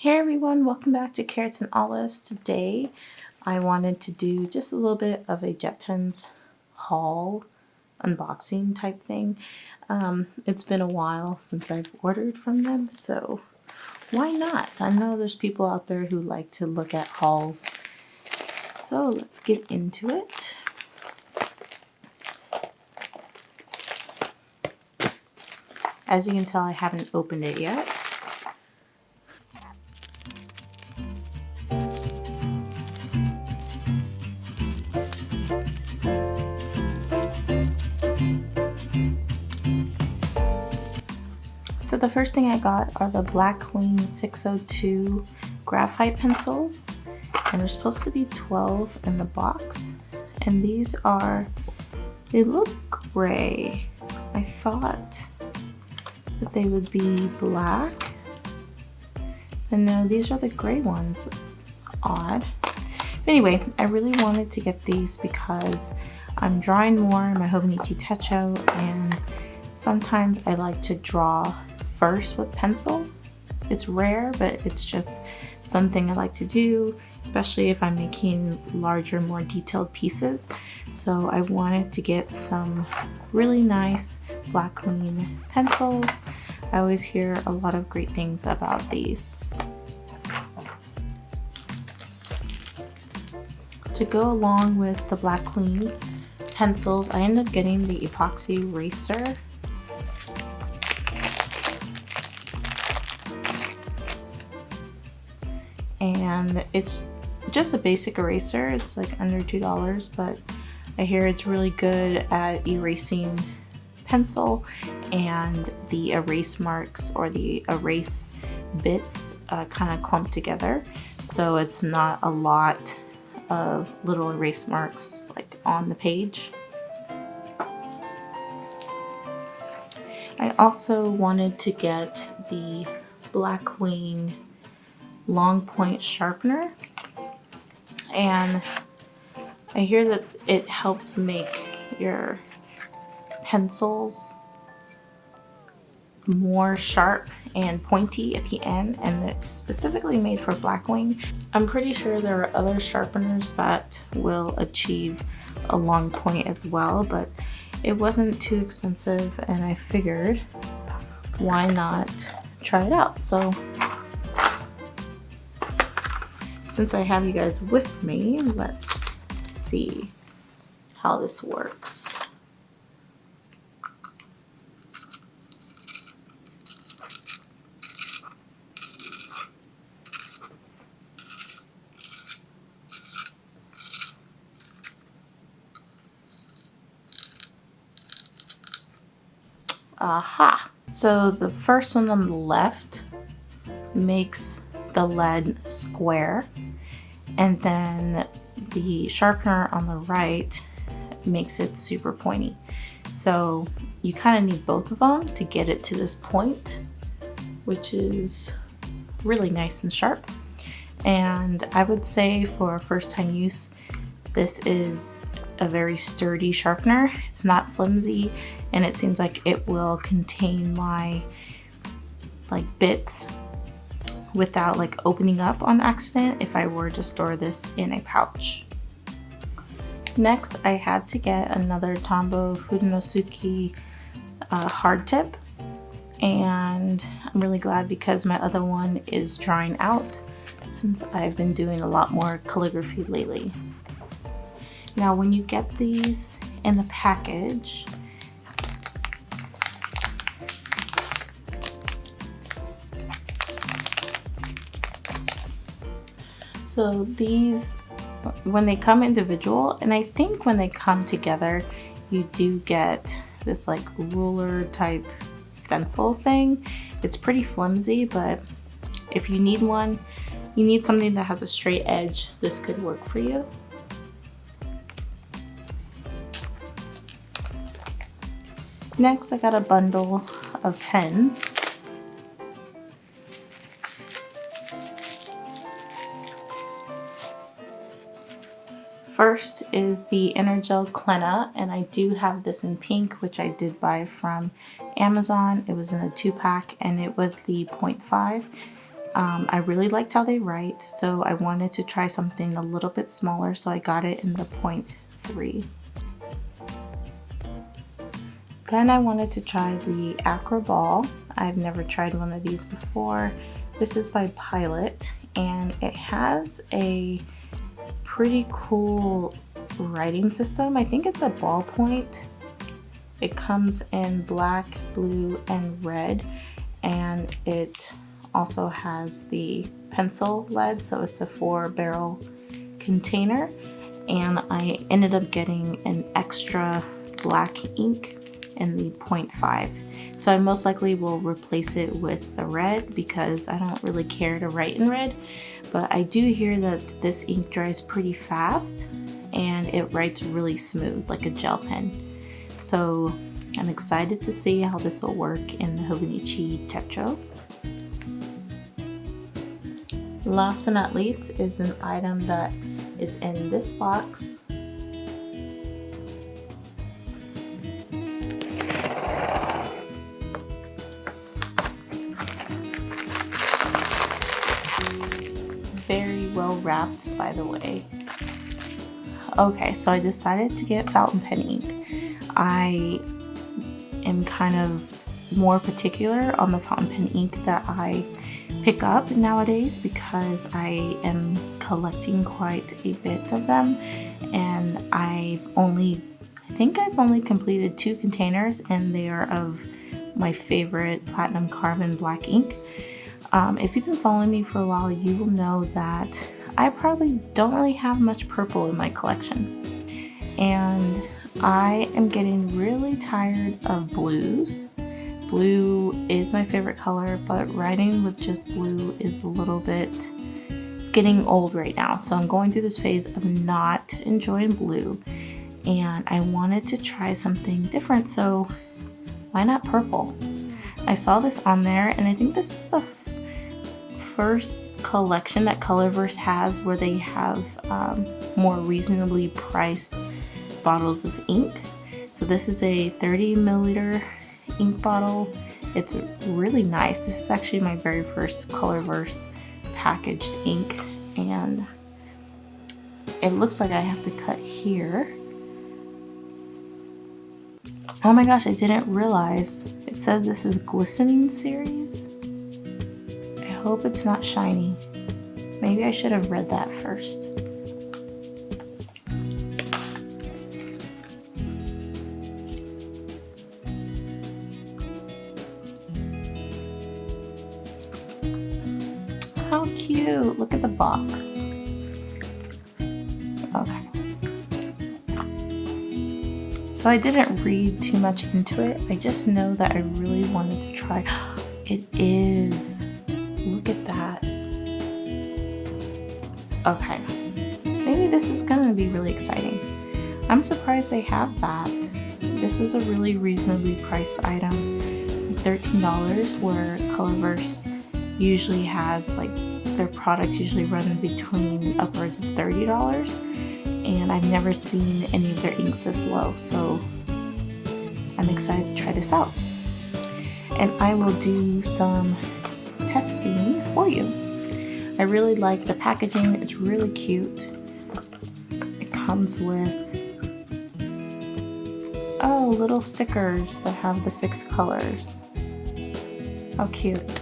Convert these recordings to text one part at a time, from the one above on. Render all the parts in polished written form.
Hey everyone, welcome back to Carrots and Olives. Today I wanted to do just a little bit of a JetPens haul unboxing type thing. It's been a while since I've ordered from them, so why not? I know there's people out there who like to look at hauls, so let's get into it. As you can tell, I haven't opened it yet. So the first thing I got are the Black Queen 602 graphite pencils, and there's supposed to be 12 in the box, and these are, they look gray. I thought that they would be black, but no, these are the gray ones. It's odd. Anyway, I really wanted to get these because I'm drawing more in my Hobonichi Techo, and sometimes I like to draw first with pencil. It's rare, but it's just something I like to do, especially if I'm making larger, more detailed pieces. So I wanted to get some really nice Black Queen pencils. I always hear a lot of great things about these. To go along with the Black Queen pencils, I ended up getting the epoxy eraser. And it's just a basic eraser. It's like under $2, but I hear it's really good at erasing pencil, and the erase marks or the erase bits kind of clump together, so it's not a lot of little erase marks like on the page. I also wanted to get the Black Queen long point sharpener, and I hear that it helps make your pencils more sharp and pointy at the end, and it's specifically made for Black Queen. I'm pretty sure there are other sharpeners that will achieve a long point as well, but it wasn't too expensive and I figured why not try it out. So since I have you guys with me, let's see how this works. Aha! So the first one on the left makes the lead square, and then the sharpener on the right makes it super pointy. So you kind of need both of them to get it to this point, which is really nice and sharp. And I would say for first time use, this is a very sturdy sharpener. It's not flimsy, and it seems like it will contain my bits without opening up on accident if I were to store this in a pouch. Next, I had to get another Tombow Fudenosuke hard tip, and I'm really glad because my other one is drying out since I've been doing a lot more calligraphy lately. Now when you get these in the package, so these, when they come individual, and I think when they come together, you do get this ruler type stencil thing. It's pretty flimsy, but if you need one, you need something that has a straight edge, this could work for you. Next, I got a bundle of pens. First is the Energel Clenna, and I do have this in pink, which I did buy from Amazon. It was in a 2-pack, and it was the 0.5. I really liked how they write, so I wanted to try something a little bit smaller, so I got it in the 0.3. Then I wanted to try the Accra Ball. I've never tried one of these before. This is by Pilot, and it has a pretty cool writing system. I think it's a ballpoint. It comes in black, blue, and red, and it also has the pencil lead, so it's a 4-barrel container, and I ended up getting an extra black ink in the 0.5. So I most likely will replace it with the red because I don't really care to write in red, but I do hear that this ink dries pretty fast and it writes really smooth like a gel pen. So I'm excited to see how this will work in the Hobonichi Techo. Last but not least is an item that is in this box. Very well wrapped, by the way. Okay, so I decided to get fountain pen ink. I am kind of more particular on the fountain pen ink that I pick up nowadays because I am collecting quite a bit of them, and I think I've only completed 2 containers, and they are of my favorite platinum carbon black ink. If you've been following me for a while, you will know that I probably don't really have much purple in my collection, and I am getting really tired of blues. Blue is my favorite color, but writing with just blue is a little bit, it's getting old right now. So I'm going through this phase of not enjoying blue, and I wanted to try something different, so why not purple? I saw this on there, and I think this is the first collection that Colorverse has where they have more reasonably priced bottles of ink. So this is a 30 milliliter ink bottle. It's really nice. This is actually my very first Colorverse packaged ink, and it looks like I have to cut here. Oh my gosh, I didn't realize it says this is glistening series. I hope it's not shiny. Maybe I should have read that first. How cute! Look at the box. Okay. So I didn't read too much into it. I just know that I really wanted to try. It is. Look at that. Okay. Maybe this is gonna be really exciting. I'm surprised they have that. This was a really reasonably priced item. $13, where Colorverse usually has, like, their products usually run between upwards of $30, and I've never seen any of their inks this low, so I'm excited to try this out. And I will do some testing for you. I really like the packaging. It's really cute. It comes with little stickers that have the 6 colors. How cute.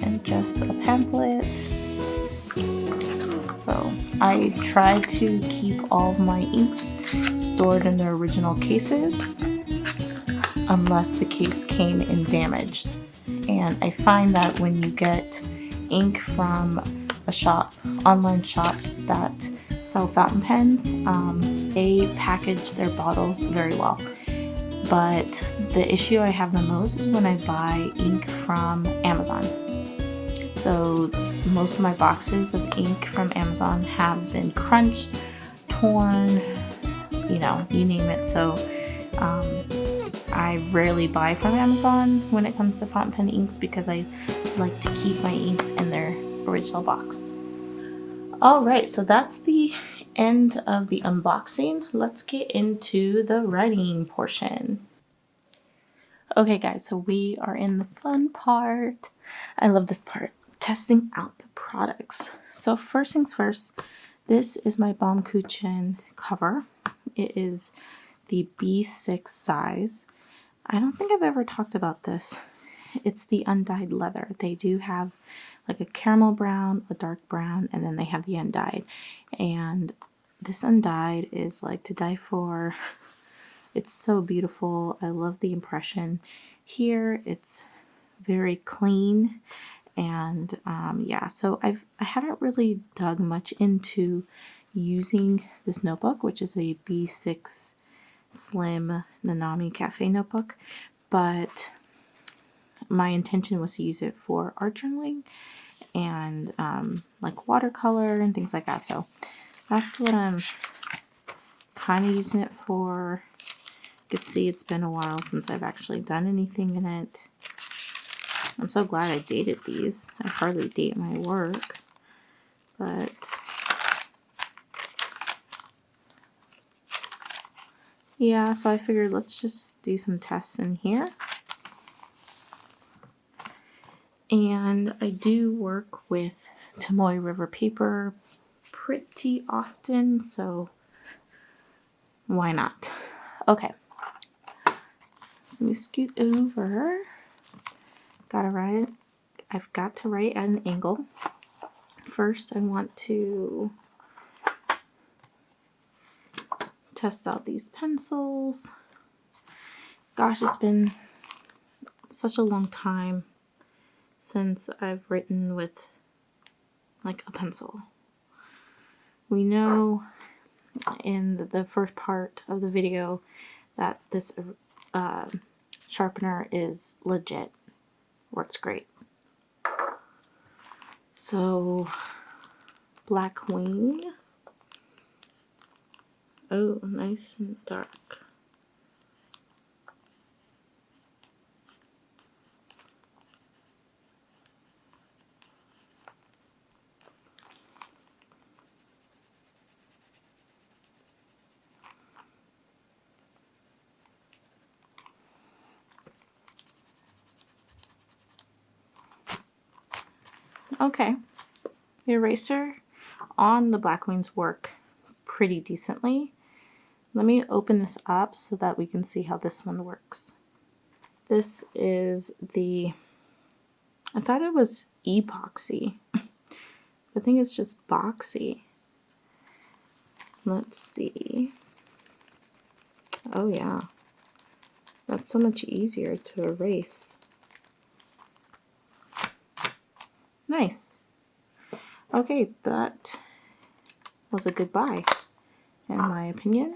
And just a pamphlet. So I try to keep all of my inks stored in their original cases unless the case came in damaged. And I find that when you get ink from a shop, online shops that sell fountain pens, they package their bottles very well. But the issue I have the most is when I buy ink from Amazon. So most of my boxes of ink from Amazon have been crunched, torn, you know, you name it. So I rarely buy from Amazon when it comes to fountain pen inks because I like to keep my inks in their original box. Alright, so that's the end of the unboxing. Let's get into the writing portion. Okay guys, so we are in the fun part. I love this part. testing out the products. So first things first, this is my Baumkuchen cover. It is the B6 size. I don't think I've ever talked about this. It's the undyed leather. They do have like a caramel brown, a dark brown, and then they have the undyed. And this undyed is like to die for. It's so beautiful. I love the impression. Here it's very clean, and yeah, so I haven't really dug much into using this notebook, which is a B6 Slim Nanami Cafe notebook, but my intention was to use it for art journaling and like watercolor and things like that. So that's what I'm kind of using it for. You can see it's been a while since I've actually done anything in it. I'm so glad I dated these. I hardly date my work, but yeah, so I figured let's just do some tests in here. And I do work with Tomoe River paper pretty often, so why not? Okay, so let me scoot over. I've got to write at an angle. First, I want to test out these pencils. Gosh, it's been such a long time since I've written with like a pencil. We know in the first part of the video that this sharpener is legit. Works great. So, Black Wing. Oh, nice and dark. Okay, the eraser on the Black Wings work pretty decently. Let me open this up so that we can see how this one works. This is the, I thought it was epoxy. I think it's just boxy. Let's see. Oh yeah, that's so much easier to erase. Nice. Okay, that was a good buy, in my opinion.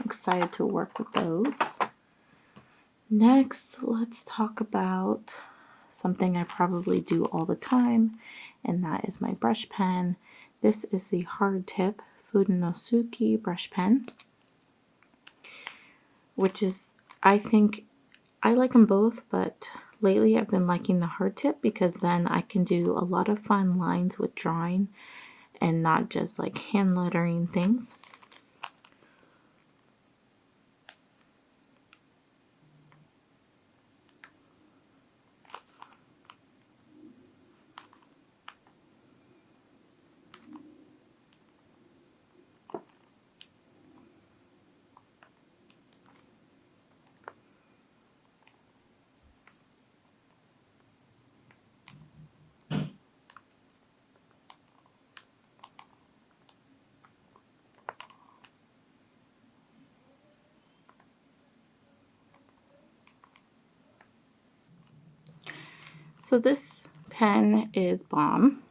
Excited to work with those. Next, let's talk about something I probably do all the time, and that is my brush pen. This is the hard tip Fudenosuke brush pen, which is, I think, I like them both, but lately I've been liking the hard tip because then I can do a lot of fun lines with drawing and not just like hand lettering things. So this pen is bomb.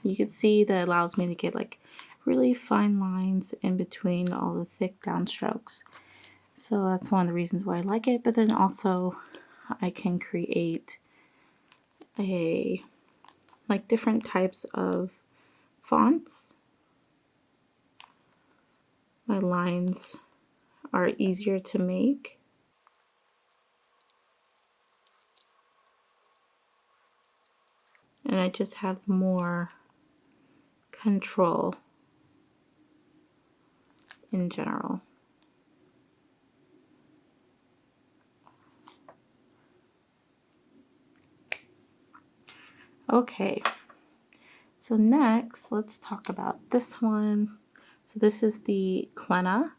You can see that it allows me to get like really fine lines in between all the thick downstrokes. So that's one of the reasons why I like it, but then also I can create like different types of fonts. My lines are easier to make. And I just have more control in general. Okay, so next let's talk about this one. So this is the Clenna,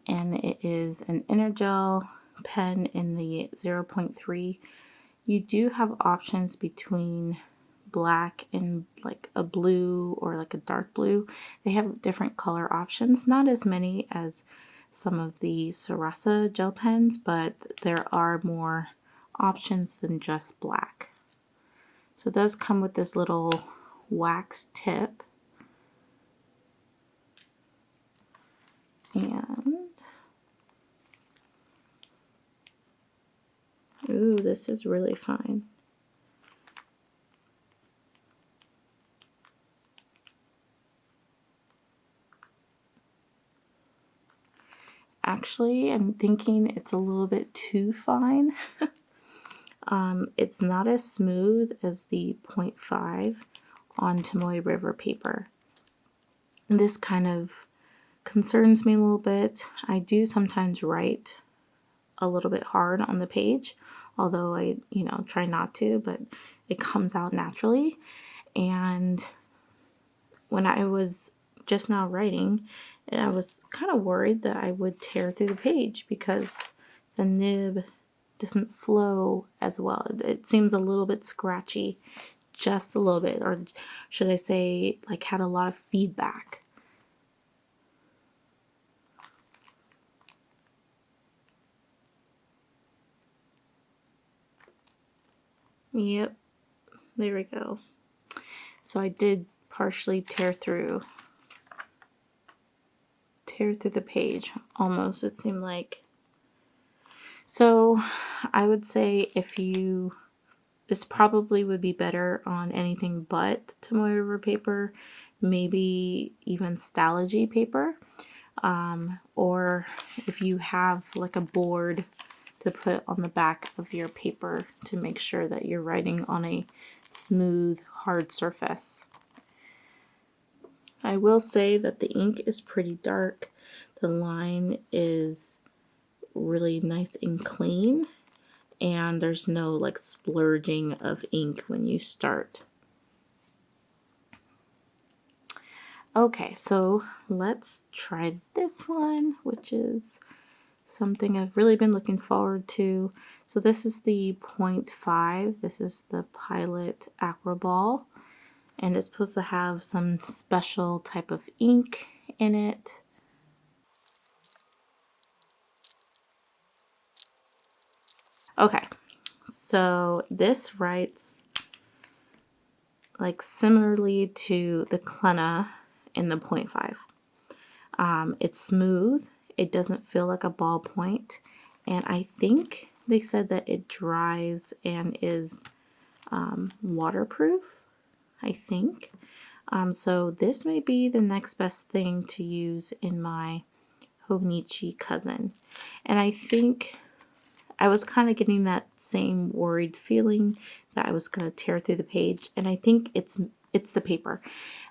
and it is an Energel pen in the 0.3. You do have options between black and like a blue or like a dark blue. They have different color options, not as many as some of the Sarasa gel pens, but there are more options than just black. So it does come with this little wax tip. And ooh, this is really fine. Actually, I'm thinking it's a little bit too fine. It's not as smooth as the 0.5 on Tomoe River paper. And this kind of concerns me a little bit. I do sometimes write a little bit hard on the page, although I, try not to, but it comes out naturally. And when I was just now writing, and I was kind of worried that I would tear through the page because the nib doesn't flow as well. It seems a little bit scratchy, just a little bit, or should I say, like, had a lot of feedback. Yep, there we go. So I did partially tear through the page, almost, it seemed like. So I would say this probably would be better on anything but Tomoe River paper, maybe even Stalogy paper, or if you have like a board to put on the back of your paper to make sure that you're writing on a smooth, hard surface. I will say that the ink is pretty dark. The line is really nice and clean, and there's no like splurging of ink when you start. Okay, so let's try this one, which is something I've really been looking forward to. So this is the 0.5. This is the Pilot Accra Ball, and it's supposed to have some special type of ink in it. Okay, so this writes like similarly to the Clenna in the 0.5. It's smooth. It doesn't feel like a ballpoint, and I think they said that it dries and is waterproof, I think. So this may be the next best thing to use in my Hobonichi cousin. And I think I was kind of getting that same worried feeling that I was going to tear through the page, and I think it's the paper,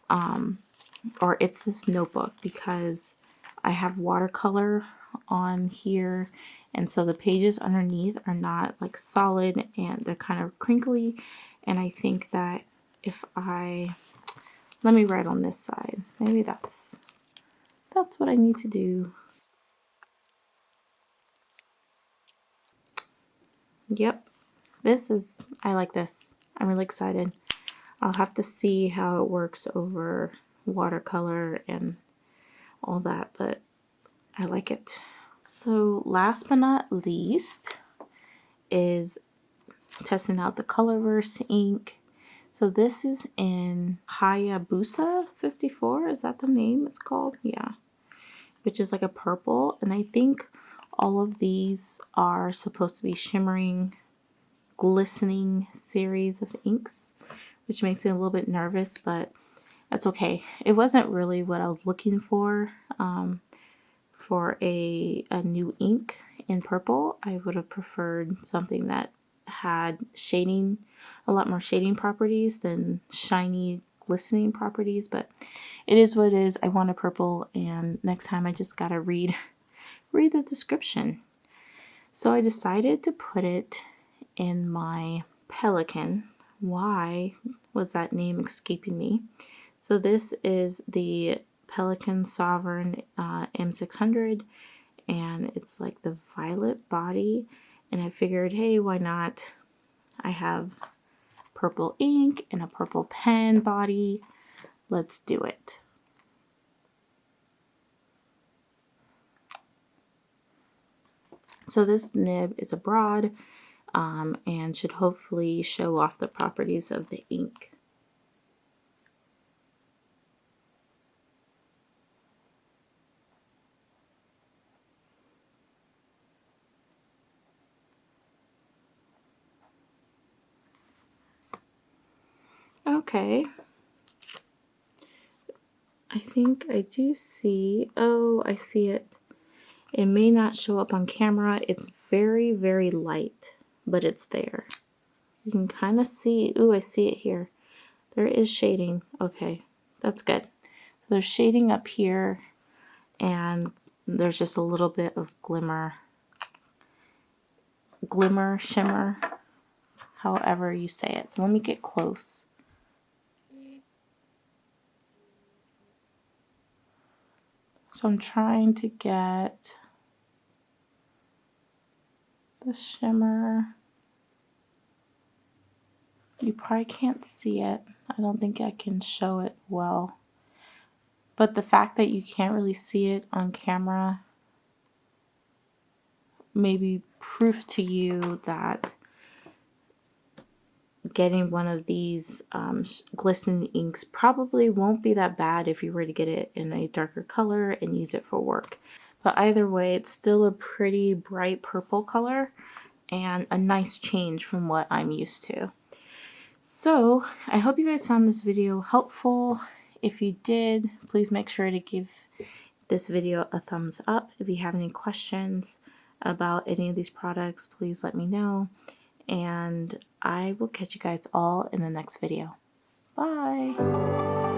or it's this notebook, because I have watercolor on here, and so the pages underneath are not like solid and they're kind of crinkly, and I think that if let me write on this side, maybe that's what I need to do. Yep, I like this. I'm really excited. I'll have to see how it works over watercolor and all that, but I like it. So last but not least is testing out the Colorverse ink. So this is in Hayabusa 54, is that the name it's called? Yeah, which is like a purple, and I think all of these are supposed to be shimmering, glistening series of inks, which makes me a little bit nervous, but that's okay. It wasn't really what I was looking for a new ink in purple. I would have preferred something that had shading, a lot more shading properties than shiny, glistening properties, but it is what it is. I want a purple, and next time I just gotta read the description. So I decided to put it in my Pelican, why was that name escaping me. So this is the Pelican Sovereign M600, and it's like the violet body, and I figured, hey, why not? I have purple ink and a purple pen body. Let's do it. So this nib is a broad and should hopefully show off the properties of the ink. Okay. I think I do see, oh, I see it. It may not show up on camera. It's very, very light, but it's there. You can kind of see, ooh, I see it here. There is shading. Okay, that's good. So there's shading up here, and there's just a little bit of glimmer, shimmer, however you say it. So let me get close. So I'm trying to get the shimmer. You probably can't see it. I don't think I can show it well. But the fact that you can't really see it on camera may be proof to you that getting one of these glistening inks probably won't be that bad if you were to get it in a darker color and use it for work. But either way, it's still a pretty bright purple color and a nice change from what I'm used to. So I hope you guys found this video helpful. If you did, please make sure to give this video a thumbs up. If you have any questions about any of these products, please let me know. And I will catch you guys all in the next video. Bye!